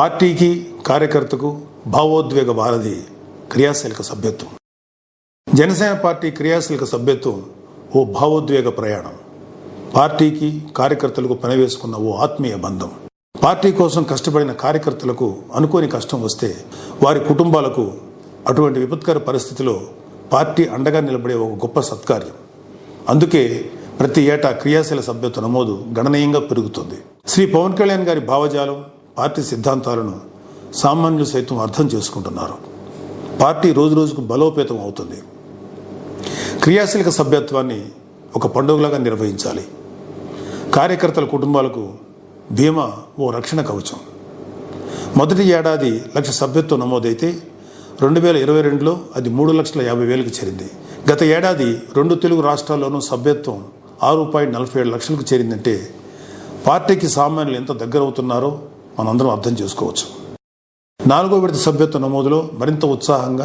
పార్టీకి కార్యకర్తకు భావోద్వేగ వారధి క్రియాశీలక సభ్యత్వం. జనసేన పార్టీ క్రియాశీలక సభ్యత్వం ఓ భావోద్వేగ ప్రయాణం. పార్టీకి కార్యకర్తలకు పనివేసుకున్న ఓ ఆత్మీయ బంధం. పార్టీ కోసం కష్టపడిన కార్యకర్తలకు అనుకోని కష్టం వస్తే వారి కుటుంబాలకు అటువంటి విపత్కర పరిస్థితిలో పార్టీ అండగా నిలబడే ఒక గొప్ప సత్కార్యం. అందుకే ప్రతి ఏటా క్రియాశీల సభ్యత్వ నమోదు గణనీయంగా పెరుగుతుంది. శ్రీ పవన్ కళ్యాణ్ గారి భావజాలం, పార్టీ సిద్ధాంతాలను సామాన్యులు సైతం అర్థం చేసుకుంటున్నారు. పార్టీ రోజురోజుకు బలోపేతం అవుతుంది. క్రియాశీలక సభ్యత్వాన్ని ఒక పండుగలాగా నిర్వహించాలి. కార్యకర్తల కుటుంబాలకు బీమా ఓ రక్షణ కవచం. మొదటి ఏడాది 1,00,000 సభ్యత్వం నమోదైతే 2022లో అది 3,50,000కి చేరింది. గత ఏడాది 2 తెలుగు రాష్ట్రాల్లోనూ సభ్యత్వం 6.47 లక్షలకు చేరిందంటే పార్టీకి సామాన్యులు ఎంత దగ్గర అవుతున్నారో మనందరం అర్థం చేసుకోవచ్చు. 4వ విడత సభ్యత్వ నమోదులో మరింత ఉత్సాహంగా